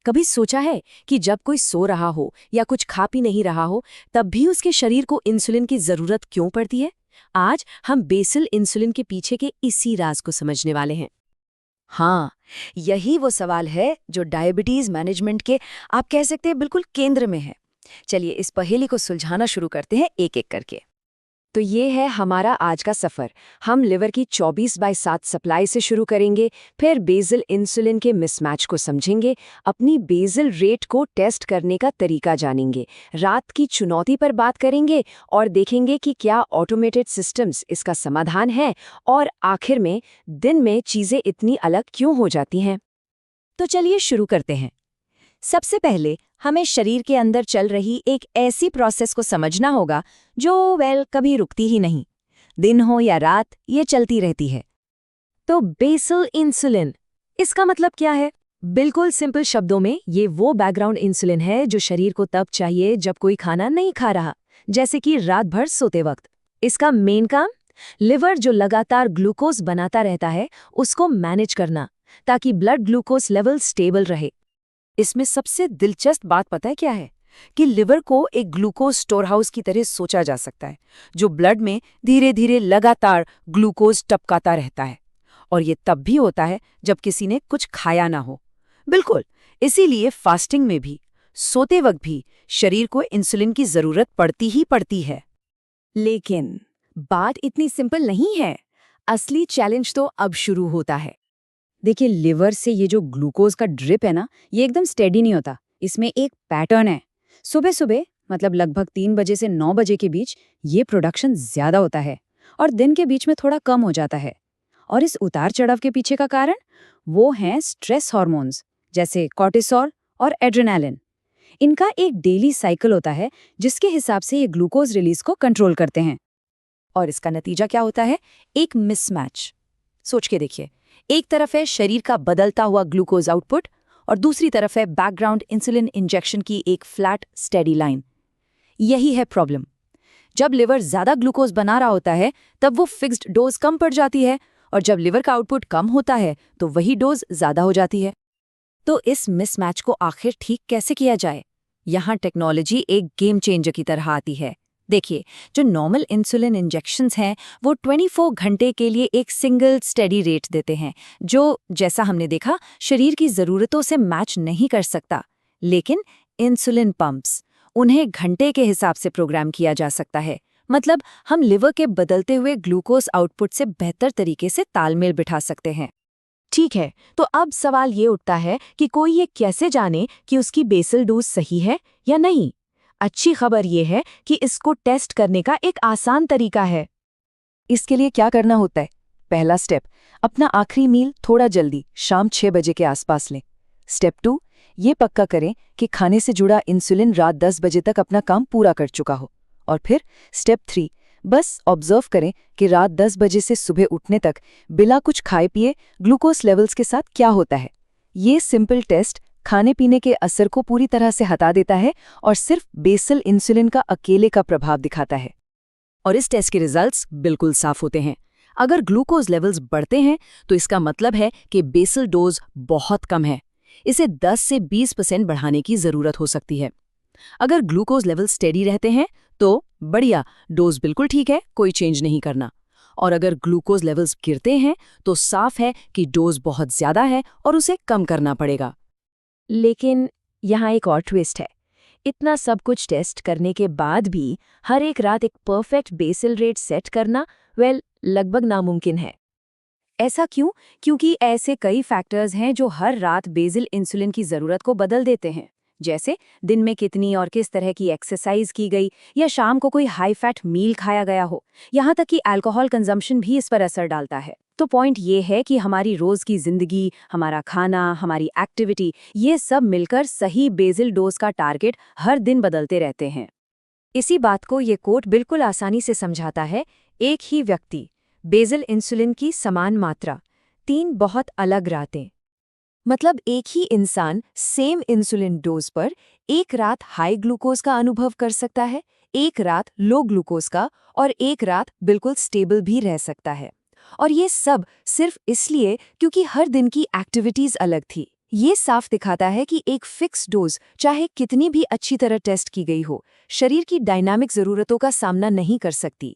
कभी सोचा है कि जब कोई सो रहा हो या कुछ खा पी नहीं रहा हो तब भी उसके शरीर को इंसुलिन की जरूरत क्यों पड़ती है? आज हम बेसल इंसुलिन के पीछे के इसी राज को समझने वाले हैं। हाँ, यही वो सवाल है जो डायबिटीज मैनेजमेंट के आप कह सकते हैं बिल्कुल केंद्र में है। चलिए इस पहेली को सुलझाना शुरू करते हैं एक एक करके। तो ये है हमारा आज का सफ़र। हम लिवर की 24/7 सप्लाई से शुरू करेंगे, फिर बेसल इंसुलिन के मिसमैच को समझेंगे, अपनी बेसल रेट को टेस्ट करने का तरीका जानेंगे, रात की चुनौती पर बात करेंगे और देखेंगे कि क्या ऑटोमेटेड सिस्टम्स इसका समाधान है, और आखिर में दिन में चीज़ें इतनी अलग क्यों हो जाती हैं। तो चलिए शुरू करते हैं। सबसे पहले हमें शरीर के अंदर चल रही एक ऐसी प्रोसेस को समझना होगा जो कभी रुकती ही नहीं। दिन हो या रात, ये चलती रहती है। तो बेसल इंसुलिन, इसका मतलब क्या है? बिल्कुल सिंपल शब्दों में ये वो बैकग्राउंड इंसुलिन है जो शरीर को तब चाहिए जब कोई खाना नहीं खा रहा, जैसे कि रात भर सोते वक्त। इसका मेन काम, लिवर जो लगातार ग्लूकोज बनाता रहता है उसको मैनेज करना, ताकि ब्लड ग्लूकोज लेवल स्टेबल रहे। इसमें सबसे दिलचस्प बात पता है क्या है? कि लिवर को एक ग्लूकोज स्टोर हाउस की तरह सोचा जा सकता है, जो ब्लड में धीरे धीरे लगातार ग्लूकोज टपकाता रहता है। और ये तब भी होता है जब किसी ने कुछ खाया ना हो। बिल्कुल, इसीलिए फास्टिंग में भी, सोते वक्त भी शरीर को इंसुलिन की जरूरत पड़ती ही पड़ती है। लेकिन बात इतनी सिंपल नहीं है। असली चैलेंज तो अब शुरू होता है। देखिए, लिवर से ये जो ग्लूकोज का ड्रिप है ना, ये एकदम स्टेडी नहीं होता। इसमें एक पैटर्न है। सुबह सुबह, मतलब लगभग 3 बजे से 9 बजे के बीच, ये प्रोडक्शन ज्यादा होता है और दिन के बीच में थोड़ा कम हो जाता है। और इस उतार चढ़ाव के पीछे का कारण वो हैं स्ट्रेस हार्मोन्स, जैसे कॉर्टिसोल और एड्रेनालिन। इनका एक डेली साइकिल होता है जिसके हिसाब से ये ग्लूकोज रिलीज को कंट्रोल करते हैं। और इसका नतीजा क्या होता है? एक मिसमैच। सोच के देखिए, एक तरफ है शरीर का बदलता हुआ ग्लूकोज आउटपुट और दूसरी तरफ है बैकग्राउंड इंसुलिन इंजेक्शन की एक फ्लैट स्टेडी लाइन। यही है प्रॉब्लम। जब लिवर ज्यादा ग्लूकोज बना रहा होता है तब वो फिक्स्ड डोज कम पड़ जाती है, और जब लिवर का आउटपुट कम होता है तो वही डोज ज्यादा हो जाती है। तो इस मिसमैच को आखिर ठीक कैसे किया जाए? यहाँ टेक्नोलॉजी एक गेम चेंजर की तरह आती है। देखिए, जो नॉर्मल इंसुलिन इंजेक्शंस हैं वो 24 घंटे के लिए एक सिंगल स्टेडी रेट देते हैं, जो, जैसा हमने देखा, शरीर की ज़रूरतों से मैच नहीं कर सकता। लेकिन इंसुलिन पंप्स, उन्हें घंटे के हिसाब से प्रोग्राम किया जा सकता है। मतलब हम लिवर के बदलते हुए ग्लूकोज आउटपुट से बेहतर तरीके से तालमेल बिठा सकते हैं। ठीक है, तो अब सवाल ये उठता है कि कोई ये कैसे जाने कि उसकी बेसल डोज सही है या नहीं? अच्छी खबर ये है कि इसको टेस्ट करने का एक आसान तरीका है। इसके लिए क्या करना होता है? पहला स्टेप, अपना आखिरी मील थोड़ा जल्दी शाम 6 बजे के आसपास लें। स्टेप 2, ये पक्का करें कि खाने से जुड़ा इंसुलिन रात 10 बजे तक अपना काम पूरा कर चुका हो। और फिर स्टेप 3, बस ऑब्जर्व करें कि रात 10 बजे से सुबह उठने तक बिना कुछ खाए पिए ग्लूकोज लेवल्स के साथ क्या होता है। ये सिंपल टेस्ट खाने पीने के असर को पूरी तरह से हटा देता है और सिर्फ बेसल इंसुलिन का अकेले का प्रभाव दिखाता है। और इस टेस्ट के रिजल्ट्स बिल्कुल साफ होते हैं। अगर ग्लूकोज लेवल्स बढ़ते हैं तो इसका मतलब है कि बेसल डोज बहुत कम है। इसे 10 से 20% बढ़ाने की जरूरत हो सकती है। अगर ग्लूकोज लेवल स्टेडी रहते हैं तो बढ़िया, डोज बिल्कुल ठीक है, कोई चेंज नहीं करना। और अगर ग्लूकोज लेवल्स गिरते हैं तो साफ है कि डोज बहुत ज्यादा है और उसे कम करना पड़ेगा। लेकिन यहाँ एक और ट्विस्ट है। इतना सब कुछ टेस्ट करने के बाद भी हर एक रात एक परफेक्ट बेसल रेट सेट करना लगभग नामुमकिन है। ऐसा क्यों? क्योंकि ऐसे कई फैक्टर्स हैं जो हर रात बेसल इंसुलिन की ज़रूरत को बदल देते हैं, जैसे दिन में कितनी और किस तरह की एक्सरसाइज की गई, या शाम को कोई हाई फैट मील खाया गया हो। यहाँ तक कि अल्कोहल कंजम्पशन भी इस पर असर डालता है। तो पॉइंट ये है कि हमारी रोज की जिंदगी, हमारा खाना, हमारी एक्टिविटी, ये सब मिलकर सही बेसल डोज का टारगेट हर दिन बदलते रहते हैं। इसी बात को ये कोट बिल्कुल आसानी से समझाता है। एक ही व्यक्ति, बेसल इंसुलिन की समान मात्रा, 3 बहुत अलग रातें। मतलब एक ही इंसान सेम इंसुलिन डोज पर एक रात हाई ग्लूकोज का अनुभव कर सकता है, एक रात लो ग्लूकोज का, और एक रात बिल्कुल स्टेबल भी रह सकता है। और ये सब सिर्फ इसलिए क्योंकि हर दिन की एक्टिविटीज अलग थी। ये साफ दिखाता है कि एक फिक्स डोज चाहे कितनी भी अच्छी तरह टेस्ट की गई हो, शरीर की डायनामिक ज़रूरतों का सामना नहीं कर सकती।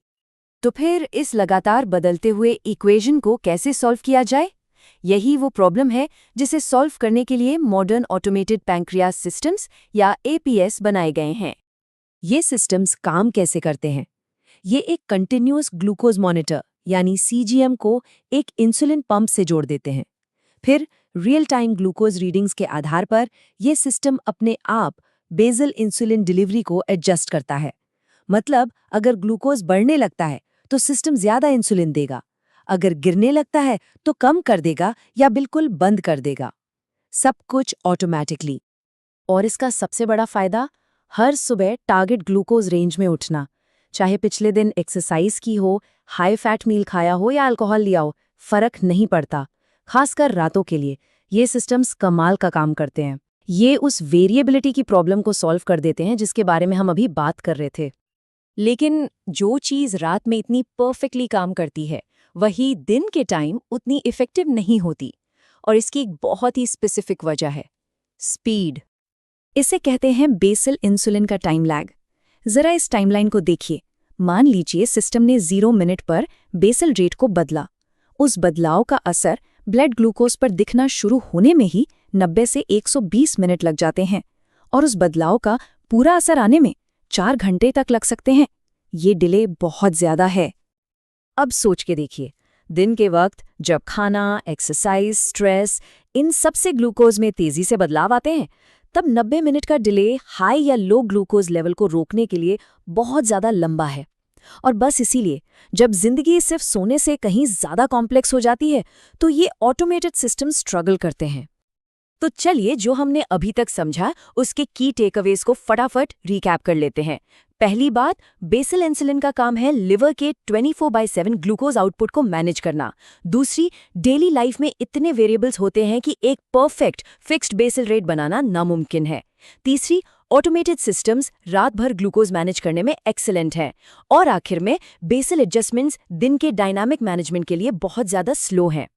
तो फिर इस लगातार बदलते हुए इक्वेशन को कैसे सॉल्व किया जाए? यही वो प्रॉब्लम है जिसे सॉल्व करने के लिए मॉडर्न ऑटोमेटेड पैंक्रियाज सिस्टम्स या एपीएस बनाए गए हैं। ये सिस्टम्स काम कैसे करते हैं? ये एक कंटिन्यूअस ग्लूकोज मॉनिटर यानी सीजीएम को एक इंसुलिन पंप से जोड़ देते हैं। फिर रियल टाइम ग्लूकोज रीडिंग्स के आधार पर यह सिस्टम अपने आप बेसल इंसुलिन डिलीवरी को एडजस्ट करता है। मतलब अगर ग्लूकोज बढ़ने लगता है तो सिस्टम ज्यादा इंसुलिन देगा, अगर गिरने लगता है तो कम कर देगा या बिल्कुल बंद कर देगा। सब कुछ ऑटोमैटिकली। और इसका सबसे बड़ा फायदा, हर सुबह टारगेट ग्लूकोज रेंज में उठना। चाहे पिछले दिन एक्सरसाइज की हो, हाई फैट मील खाया हो या अल्कोहल लिया हो, फर्क नहीं पड़ता। खासकर रातों के लिए ये सिस्टम्स कमाल का काम करते हैं। ये उस वेरिएबिलिटी की प्रॉब्लम को सॉल्व कर देते हैं जिसके बारे में हम अभी बात कर रहे थे। लेकिन जो चीज़ रात में इतनी परफेक्टली काम करती है, वही दिन के टाइम उतनी इफेक्टिव नहीं होती। और इसकी एक बहुत ही स्पेसिफिक वजह है, स्पीड। इसे कहते हैं बेसल इंसुलिन का टाइम लैग। जरा इस टाइमलाइन को देखिए। मान लीजिए सिस्टम ने 0 मिनट पर बेसल रेट को बदला। उस बदलाव का असर ब्लड ग्लूकोज पर दिखना शुरू होने में ही 90 से 120 मिनट लग जाते हैं, और उस बदलाव का पूरा असर आने में 4 घंटे तक लग सकते हैं। ये डिले बहुत ज्यादा है। अब सोच के देखिए, दिन के वक्त जब खाना, एक्सरसाइज, स्ट्रेस, इन सब से ग्लूकोज में तेजी से बदलाव आते हैं, तब 90 मिनट का डिले हाई या लो ग्लूकोज लेवल को रोकने के लिए बहुत ज्यादा लंबा है। और बस इसीलिए जब जिंदगी सिर्फ सोने से कहीं ज्यादा कॉम्प्लेक्स हो जाती है, तो ये ऑटोमेटेड सिस्टम स्ट्रगल करते हैं। तो चलिए जो हमने अभी तक समझा उसके की टेकअवेज को फटाफट रिकैप कर लेते हैं। पहली बात, बेसल इंसुलिन का काम है लिवर के 24/7 ग्लूकोज आउटपुट को मैनेज करना। दूसरी, डेली लाइफ में इतने वेरिएबल्स होते हैं कि एक परफेक्ट फिक्स्ड बेसल रेट बनाना नामुमकिन है। तीसरी, ऑटोमेटेड सिस्टम्स रात भर ग्लूकोज मैनेज करने में एक्सीलेंट हैं। और आखिर में, बेसल एडजस्टमेंट्स दिन के डायनामिक मैनेजमेंट के लिए बहुत ज़्यादा स्लो हैं।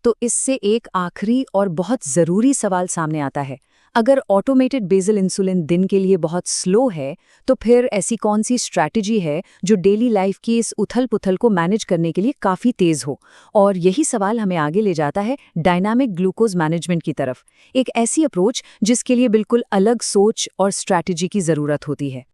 तो इससे एक आखिरी और बहुत ज़रूरी सवाल सामने आता है, अगर ऑटोमेटेड बेसल इंसुलिन दिन के लिए बहुत स्लो है, तो फिर ऐसी कौन सी स्ट्रैटेजी है जो डेली लाइफ की इस उथल-पुथल को मैनेज करने के लिए काफ़ी तेज़ हो? और यही सवाल हमें आगे ले जाता है डायनामिक ग्लूकोज मैनेजमेंट की तरफ, एक ऐसी अप्रोच जिसके लिए बिल्कुल अलग सोच और स्ट्रैटेजी की ज़रूरत होती है।